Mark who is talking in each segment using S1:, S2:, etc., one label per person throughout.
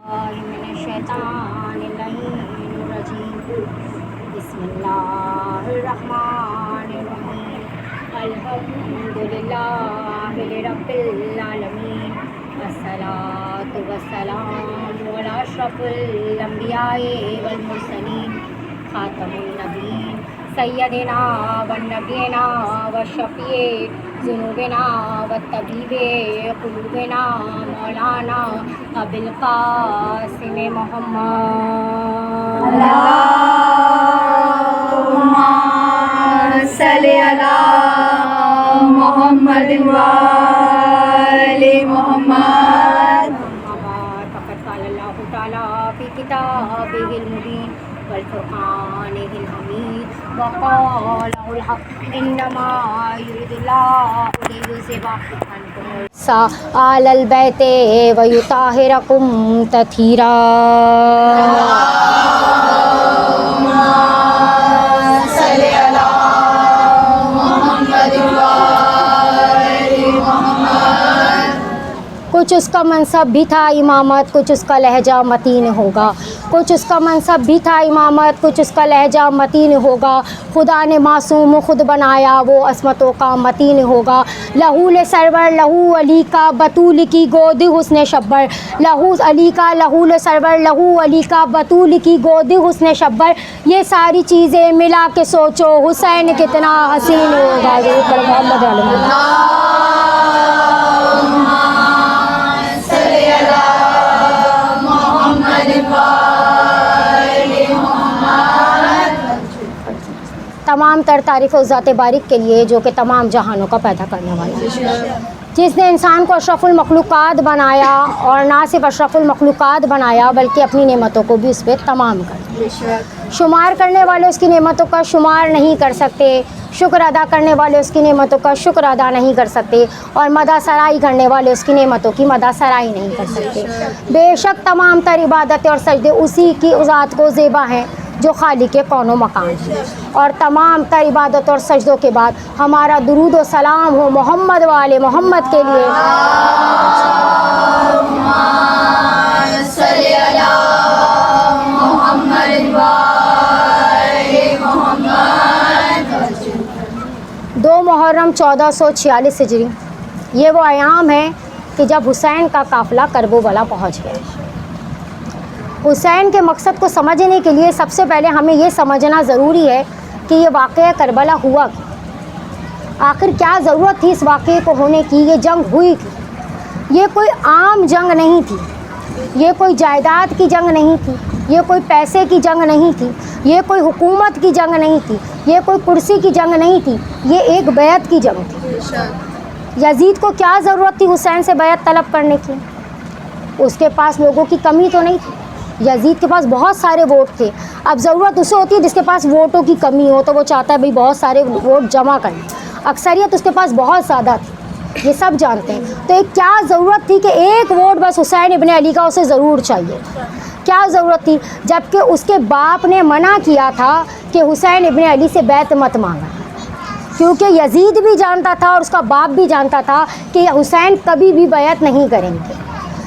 S1: बिस्मिल्लाहिर्रहमानिर्रहीम अल्हम्दुलिल्लाहि रब्बिल आलमीन अस्सलातु वस्सलामु अला अशरफिल अंबियाए वल मुरसलीन खातमुन नबीय्यीन सय्यदिना वन नबीना व शफीए ज़ुनूबिना व तबीबे क़ुलूबिना मौलाना अबिल क़ासिम मोहम्मद
S2: अल्लाहुम्मा सल्लि अला मुहम्मद व आलि मुहम्मद।
S1: फ़क़द क़ालल्लाहु तआला फ़ी किताबिहिल मुबीन वल फ़ुरक़ानिहिल हमीद व क़ौलिहिल हक़्क़ इन्नमा युरिदुल्लाहु लियुज़हिबा अन्कुम अहलल बैति व युताहिरकुम तत्हीरा। कुछ उसका मनसब भी था इमामत, कुछ उसका लहजा मतीन होगा। कुछ उसका मनसब भी था इमामत, कुछ उसका लहजा मतीन होगा। खुदा ने मासूम खुद बनाया, वो असमतों का मतीन होगा। लहूल सरवर लहू अली का बतूल की गोद हुस्न शब्बर, लहू अली का लहूल सरवर लहू अली का बतूल की गोद हुस्न शब्बर। ये सारी चीज़ें मिला के सोचो हुसैन कितना हसीन होगा। तमाम तर तारीफ़ उस ज़ात बारिक के लिए जो कि तमाम जहानों का पैदा करने वाला है, जिसने इंसान को अशरफुल मखलूक़ात बनाया और ना सिर्फ अशरफुल मखलूक़ात बनाया बल्कि अपनी नेमतों को भी उस पर तमाम कर। शुमार करने वाले उसकी नेमतों का शुमार नहीं कर सकते, शुक्र अदा करने वाले उसकी नेमतों का शुक्र अदा नहीं कर सकते, और मदा सराई करने वाले उसकी नेमतों की मदा सराई नहीं कर सकते। बेशक तमाम तर इबादतें और सजदे उसी की ज़ात को ज़ेबा हैं जो खालिक कौनो मकान है। और तमाम तर इबादत और सजदों के बाद हमारा दुरूद व सलाम हो मोहम्मद वाले मोहम्मद के लिए। दो मुहर्रम 1446 हिजरी ये वो अयाम है कि जब हुसैन का काफ़िला करबला पहुँच गया। हुसैन के मकसद को समझने के लिए सबसे पहले हमें ये समझना ज़रूरी है कि ये वाक़या करबला हुआ क्यों, आखिर क्या ज़रूरत थी इस वाक़े को होने की, ये जंग हुई क्यों। ये कोई आम जंग नहीं थी, ये कोई जायदाद की जंग नहीं थी, ये कोई पैसे की जंग नहीं थी, ये कोई हुकूमत की जंग नहीं थी, ये कोई कुर्सी की जंग नहीं थी, ये एक बैत की जंग थी। यजीद को क्या ज़रूरत थी हुसैन से बैत तलब करने की, उसके पास लोगों की कमी तो नहीं थी। यजीद के पास बहुत सारे वोट थे। अब ज़रूरत उसे होती है जिसके पास वोटों की कमी हो, तो वो चाहता है भाई बहुत सारे वोट जमा करें। अक्सरियत उसके पास बहुत ज़्यादा थी, ये सब जानते हैं। तो एक क्या ज़रूरत थी कि एक वोट बस हुसैन इब्ने अली का उसे ज़रूर चाहिए। क्या ज़रूरत थी, जबकि उसके बाप ने मना किया था कि हुसैन इब्ने अली से बैत मत मांगा, क्योंकि यजीद भी जानता था और उसका बाप भी जानता था कि हुसैन कभी भी बैत नहीं करेंगे।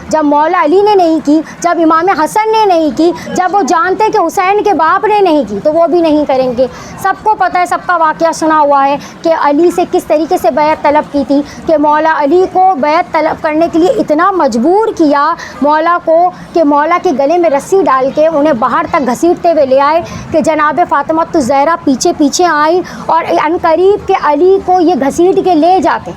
S1: जब मौला अली ने नहीं की, जब इमाम हसन ने नहीं की, जब वो जानते कि हुसैन के बाप ने नहीं की, तो वो भी नहीं करेंगे। सबको पता है, सबका वाक़या सुना हुआ है कि अली से किस तरीके से बैत तलब की थी, कि मौला अली को बैत तलब करने के लिए इतना मजबूर किया मौला को कि मौला के गले में रस्सी डाल के उन्हें बाहर तक घसीटते हुए ले आए कि जनाब फ़ातिमा ज़हरा पीछे पीछे आई और अनकरीब के अली को ये घसीट के ले जाते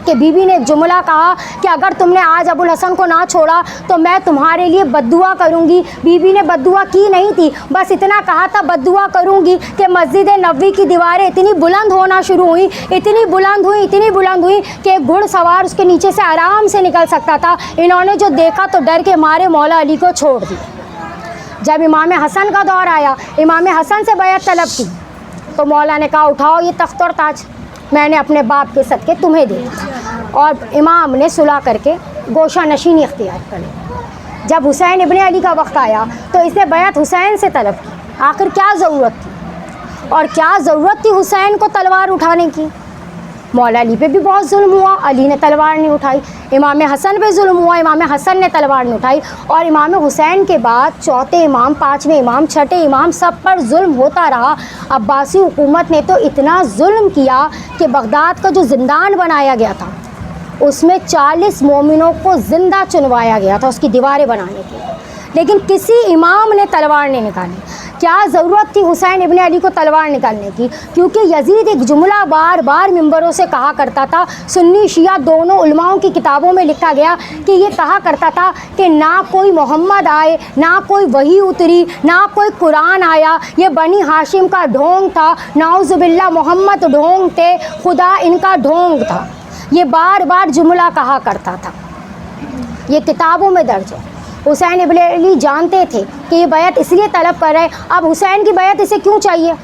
S1: कि बीबी ने एक जुमला कहा कि अगर तुमने आज अबुल हसन को ना छोड़ा तो मैं तुम्हारे लिए बद्दुआ करूंगी। बीबी ने बद्दुआ की नहीं थी, बस इतना कहा था बद्दुआ करूंगी कि मस्जिद नबवी की दीवारें इतनी बुलंद होना शुरू हुई, इतनी बुलंद हुई कि एक घुड़सवार उसके नीचे से आराम से निकल सकता था। इन्होंने जो देखा तो डर के मारे मौला अली को छोड़ दी। जब इमाम हसन का दौर आया, इमाम हसन से बैत तलब की, तो मौला ने कहा उठाओ ये तख्त और ताज, मैंने अपने बाप के सदके तुम्हें दिया। और इमाम ने सुलह करके गोशा नशीनी इख्तियार कर ली। जब हुसैन इब्ने अली का वक्त आया तो इसने बैत हुसैन से तलब की। आखिर क्या ज़रूरत थी, और क्या ज़रूरत थी हुसैन को तलवार उठाने की। मौला अली पे भी बहुत जुल्म हुआ, अली ने तलवार नहीं उठाई। इमाम हसन पे जुल्म हुआ, इमाम हसन ने तलवार नहीं उठाई। और इमाम हुसैन के बाद चौथे इमाम, पाँचवें इमाम, छठे इमाम, सब पर जुल्म होता रहा। अब्बासी हुकूमत ने तो इतना जुल्म किया कि बगदाद का जो ज़िंदान बनाया गया था उसमें 40 मोमिनों को ज़िंदा चुनवाया गया था उसकी दीवारें बनाने के लिए, लेकिन किसी इमाम ने तलवार नहीं निकाली। क्या ज़रूरत थी हुसैन इब्ने अली को तलवार निकालने की? क्योंकि यजीद एक जुमला बार बार मिंबरों से कहा करता था, सुन्नी शिया दोनों उलमाओं की किताबों में लिखा गया कि ये कहा करता था कि ना कोई मोहम्मद आए, ना कोई वही उतरी, ना कोई कुरान आया, ये बनी हाशिम का ढोंग था, नाउज़ुबिल्लाह मोहम्मद ढोंग थे, खुदा इनका ढोंग था। ये बार बार जुमला कहा करता था, ये किताबों में दर्ज है। हुसैन इब्ने अली जानते थे कि ये बैत इसलिए तलब कर रहे। अब हुसैन की बैत इसे क्यों चाहिए?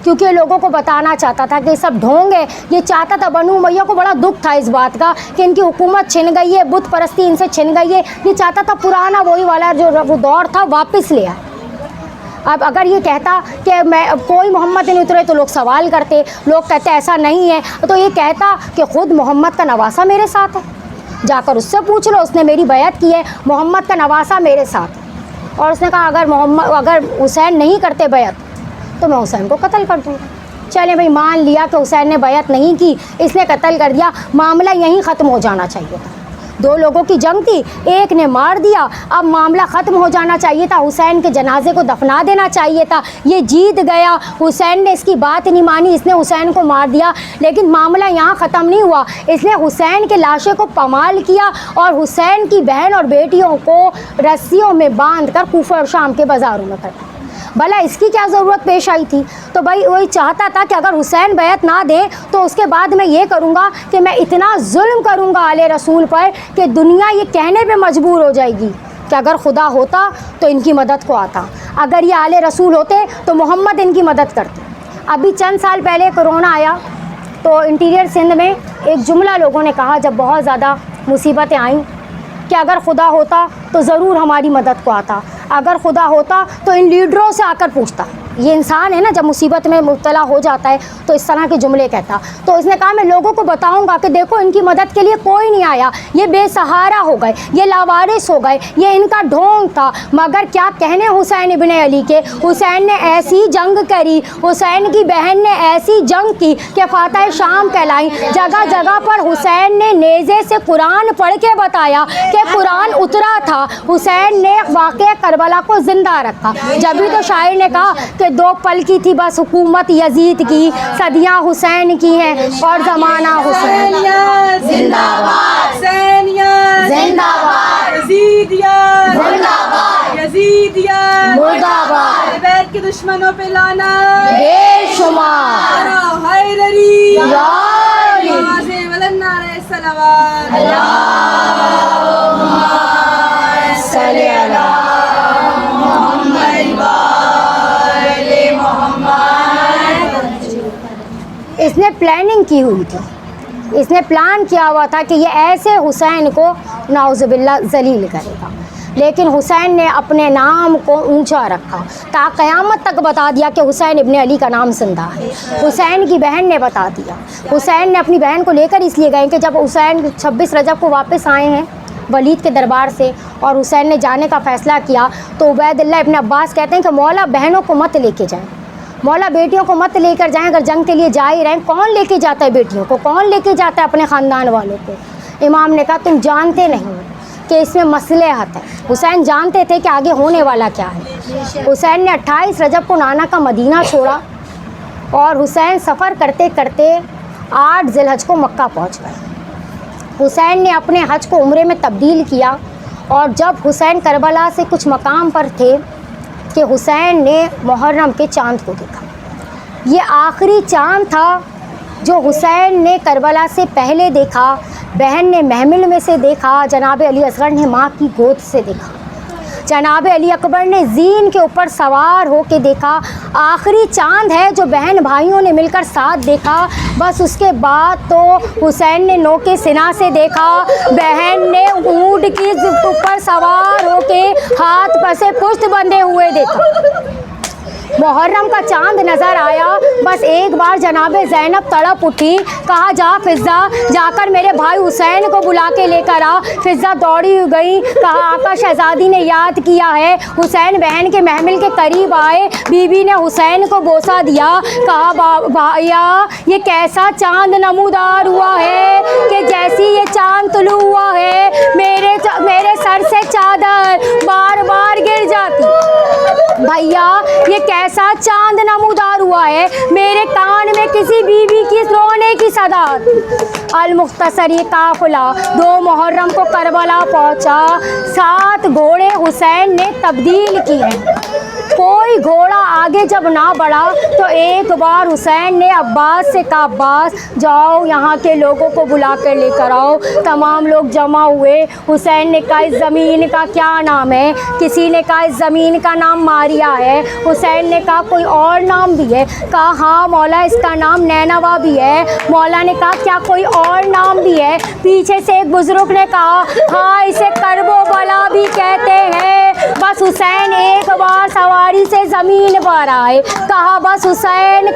S1: क्योंकि ये लोगों को बताना चाहता था कि ये सब ढोंग है। ये चाहता था, बनु उमैया को बड़ा दुख था इस बात का कि इनकी हुकूमत छिन गई है, बुत परस्ती इनसे छिन गई है। ये चाहता था पुराना वही वाला जो वो दौर था वापस ले आए। अब अगर ये कहता कि मैं कोई मोहम्मद नहीं उतरे तो लोग सवाल करते, लोग कहते ऐसा नहीं है, तो ये कहता कि ख़ुद मोहम्मद का नवासा मेरे साथ है, जाकर उससे पूछ लो, उसने मेरी बैत की है, मोहम्मद का नवासा मेरे साथ है। और उसने कहा अगर हुसैन नहीं करते बैत तो मैं हुसैन को कत्ल कर दूँगा। चले भाई, मान लिया कि हुसैन ने बैत नहीं की, इसने कत्ल कर दिया, मामला यहीं ख़त्म हो जाना चाहिए था। दो लोगों की जंग थी, एक ने मार दिया, अब मामला ख़त्म हो जाना चाहिए था, हुसैन के जनाजे को दफना देना चाहिए था। ये जीत गया, हुसैन ने इसकी बात नहीं मानी, इसने हुसैन को मार दिया। लेकिन मामला यहाँ ख़त्म नहीं हुआ, इसने हुसैन के लाशे को पमाल किया और हुसैन की बहन और बेटियों को रस्सियों में बांध कर कूफा और शाम के बाज़ारों में कर। भला इसकी क्या ज़रूरत पेश आई थी? तो भाई वही चाहता था कि अगर हुसैन बैत ना दे तो उसके बाद मैं ये करूँगा कि मैं इतना जुल्म करूँगा आले रसूल पर कि दुनिया ये कहने पे मजबूर हो जाएगी कि अगर खुदा होता तो इनकी मदद को आता, अगर ये आले रसूल होते तो मोहम्मद इनकी मदद करते। अभी चंद साल पहले कोरोना आया तो इंटीरियर सिंध में एक जुमला लोगों ने कहा जब बहुत ज़्यादा मुसीबतें आईं कि अगर खुदा होता तो ज़रूर हमारी मदद को आता, अगर खुदा होता तो इन लीडरों से आकर पूछता। ये इंसान है ना, जब मुसीबत में मुब्तला हो जाता है तो इस तरह के जुमले कहता। तो इसने कहा मैं लोगों को बताऊंगा कि देखो इनकी मदद के लिए कोई नहीं आया, ये बेसहारा हो गए, ये लावारिस हो गए, ये इनका ढोंग था। मगर क्या कहने हुसैन इब्ने अली के, हुसैन ने ऐसी जंग करी, हुसैन की बहन ने ऐसी जंग की कि फातह शाम कहलाई। जगह जगह पर हुसैन ने नेज़े से कुरान पढ़ के बताया कि कुरान उतरा था। हुसैन ने वाक़या करबला को ज़िंदा रखा। जब भी तो शायर ने कहा कि 2 पल की थी बस हुकूमत यजीद की, सदियाँ हुसैन की हैं और ज़माना हुसैन।
S2: जिंदाबाद,
S1: जिंदाबाद,
S2: यजीदियत,
S1: मुर्दाबाद,
S2: बैत के दुश्मनों पे लाना
S1: बेशुमार,
S2: हैदरी,
S1: यारी,
S2: नवाज़े वलन्ना अलैहि सलावत,
S1: सल्ले अला इसने प्लानिंग की हुई थी, इसने प्लान किया हुआ था कि ये ऐसे हुसैन को नाउज़ुबिल्लाह जलील करेगा। लेकिन हुसैन ने अपने नाम को ऊंचा रखा, ता क़यामत तक बता दिया कि हुसैन इब्ने अली का नाम जिंदा है। हुसैन की बहन ने बता दिया। हुसैन ने अपनी बहन को लेकर इसलिए गए कि जब हुसैन 26 रजब को वापस आए हैं वलीद के दरबार से और हुसैन ने जाने का फ़ैसला किया तो उबैदुल्लाह इब्न अब्बास कहते हैं कि मौला बहनों को मत लेके जाएं, मौला बेटियों को मत लेकर जाएं। अगर जंग के लिए जा ही रहें, कौन लेके जाता है बेटियों को, कौन लेके जाता है अपने ख़ानदान वालों को? इमाम ने कहा तुम जानते नहीं कि इसमें मसलहत है। हुसैन जानते थे कि आगे होने वाला क्या है। हुसैन ने 28 रजब को नाना का मदीना छोड़ा और हुसैन सफ़र करते करते 8 ज़िलहज को मक्का पहुँच गए। हुसैन ने अपने हज को उम्रे में तब्दील किया और जब हुसैन करबला से कुछ मकाम पर थे कि हुसैन ने मुहर्रम के चाँद को देखा। ये आखिरी चाँद था जो हुसैन ने करबला से पहले देखा। बहन ने महमिल में से देखा, जनाब अली असगर ने माँ की गोद से देखा, जनाब अली अकबर ने जीन के ऊपर सवार होके देखा। आखिरी चाँद है जो बहन भाइयों ने मिलकर साथ देखा। बस उसके बाद तो हुसैन ने नोके सिना से देखा, बहन ने ऊँट की ऊपर सवार होके हाथ पर से पुष्ट बंधे हुए देखा। मुहर्रम का चांद नजर आया, बस एक बार जनाबे ज़ैनब तड़प उठी। कहा जा फिज़ा, जाकर मेरे भाई हुसैन को बुला के लेकर आ। फिज़ा दौड़ी गई। कहा आका शहजादी ने याद किया है। हुसैन बहन के महमिल के करीब आए। बीबी ने हुसैन को बोसा दिया। कहा भैया ये कैसा चांद नमूदार हुआ है कि जैसी ये चांद तुलू हुआ है मेरे सर से चादर बार बार गिर जाती। भैया ये कैसा चांद नमूदार हुआ है, मेरे कान में किसी बीवी की रोने की सदा। अल मुख्तसर ये काफिला 2 मुहर्रम को करबला पहुंचा। 7 घोड़े हुसैन ने तब्दील किए। कोई घोड़ा आगे जब ना बढ़ा तो एक बार हुसैन ने अब्बास से कहा, अब्बास जाओ यहाँ के लोगों को बुला कर लेकर आओ। तमाम लोग जमा हुए। हुसैन ने कहा इस ज़मीन का क्या नाम है? किसी ने कहा इस ज़मीन का नाम मारिया है। हुसैन ने कहा कोई और नाम भी है? कहा हाँ मौला इसका नाम नैनवा भी है। मौला ने कहा क्या कोई और नाम भी है? पीछे से एक बुजुर्ग ने कहा हाँ इसे करबो बला भी कहते हैं। बस हुसैन एक बार सवारी से ज़मीन पर आए। कहा बस हुसैन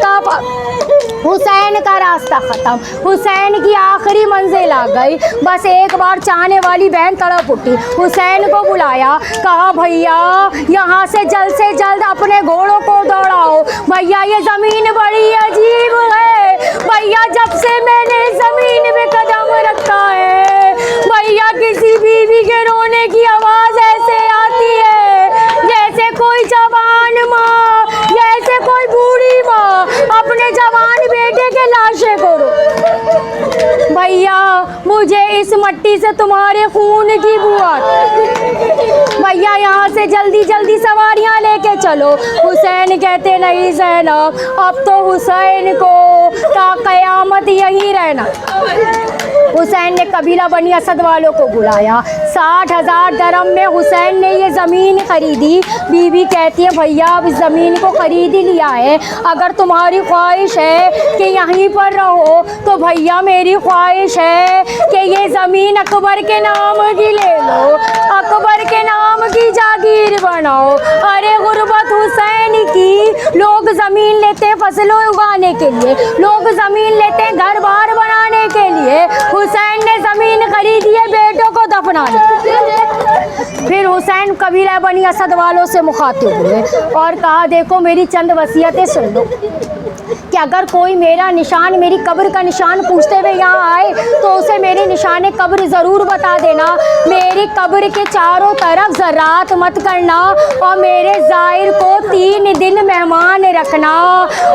S1: का रास्ता ख़त्म, हुसैन की आखिरी मंजिल आ गई। बस एक बार चाहने वाली बहन तड़प उठी। हुसैन को बुलाया। कहा भैया यहाँ से जल्द अपने घोड़ों को दौड़ाओ। भैया ये ज़मीन बड़ी अजीब है। भैया जब से मैंने ज़मीन में कदम रखा है भैया किसी बीवी के रोने की आवाज़ ऐसे आती है जैसे कोई जवान माँ, जैसे कोई बूढ़ी माँ अपने जवान बेटे के लाशे को रो। भैया मुझे इस मट्टी से तुम्हारे खून की बू आती। भैया यहाँ से जल्दी सवारियाँ लेके चलो। हुसैन कहते नहीं ज़ैनब अब तो हुसैन को ता क़यामत यहीं रहना। हुसैन ने कबीला बनी असद वालों को बुलाया। 60,000 दरम में हुसैन ने ये ज़मीन खरीदी। बीवी कहती है भैया अब इस ज़मीन को खरीद ही लिया है, अगर तुम्हारी ख्वाहिश है कि यहीं पर रहो तो भैया मेरी ख्वाहिश है कि ये ज़मीन अकबर के नाम की ले लो, अकबर के नाम की जागीर बनाओ। अरे गुर्बत हुसैन की, लोग ज़मीन लेते हैं फसलों उगाने के लिए, लोग ज़मीन लेते हैं घर बार बनाने के लिए। हुसैन ने ज़मीन खरीदी है बेटों को दफनाने। फिर हुसैन कबीला बनी असद वालों से मुखातिब हुए और कहा देखो मेरी चंद वसीयतें सुन लो कि अगर कोई मेरा निशान, मेरी कब्र का निशान पूछते हुए यहाँ आए तो उसे मेरे निशान कब्र ज़रूर बता देना। मेरी कब्र के चारों तरफ ज़रात मत करना और मेरे ज़ाहिर को 3 दिन मेहमान रखना।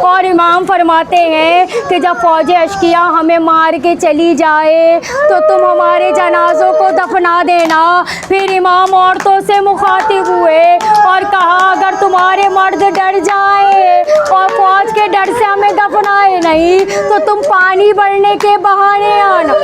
S1: और इमाम फरमाते हैं कि जब फ़ौज अशकिया हमें मार के चली जाए तो तुम हमारे जनाज़ों को दफना देना। फिर इमाम औरतों से मुखातिब हुए और कहा अगर तुम्हारे मर्द डर जाए और फ़ौज के डर से हमें दफनाए नहीं तो तुम पानी भरने के बहाने आना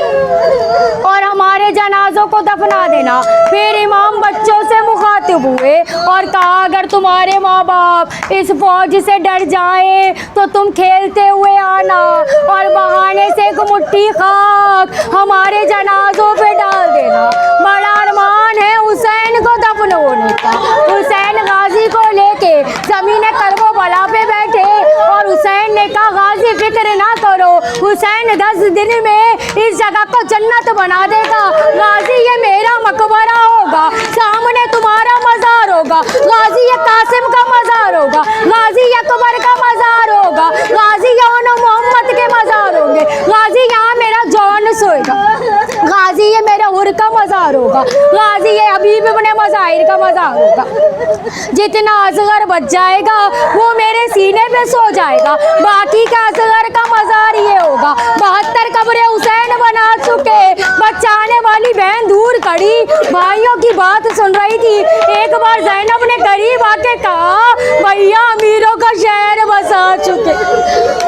S1: और हमारे जनाजों को दफना देना। फिर इमाम बच्चों से मुखातिब हुए और कहा अगर तुम्हारे माँ बाप इस फौज से डर जाए तो तुम खेलते हुए आना और बहाने से एक मुट्ठी खाक हमारे जनाजों पे डाल देना। बड़ा अरमान है हुसैन को दफन होने का। हुसैन गाजी को लेके ज़मीन करबो बला पे बैठे और हुसैन ने कहा गाजी फिक्र ना करो, हुसैन 10 दिन में इस जगह को जन्नत बना देगा। गाजी ये मेरा मकबरा होगा, सामने तुम्हारा मज़ार होगा। गाजी ये कासिम का मज़ार होगा, गाजी ये अकबर का मज़ार होगा, गाजी यहाँ मोहम्मद के मज़ार होंगे, गाजी यहाँ मेरा जौन सोएगा, गाजी ये मेरा हुर का मज़ार होगा, गाजी ये हबीब इब्ने मज़ाहिर का मज़ार होगा। जितना असगर बच जाएगा वो मेरे सीने पे सो जाएगा, बाकी का असगर का मज़ार ये होगा। 72 कब्रें हुसैन बना चुके। बचाने वाली बहन दूर खड़ी भाइयों की बात सुन रही थी। एक बार ज़ैनब ने करीब आके कहा भैया अमीरों का शहर बसा चुके,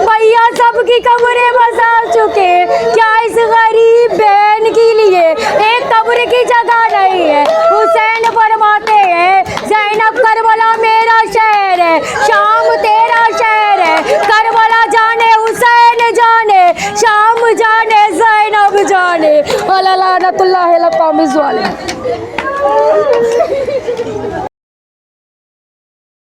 S1: भैया सबकी कब्रें बसा चुके, क्या इस गरीब बहन के लिए एक कब्र की जगह नहीं है? हुसैन फरमाते हैं ज़ैनब करबला मेरा शहर है, शाम तेरा शहर है, करबला जाने हुसैन जाने, शाम जाने ज़ैनब जाने। अल्लाह लानतुल्लाह अलैहि क़ौमिज़ वाले।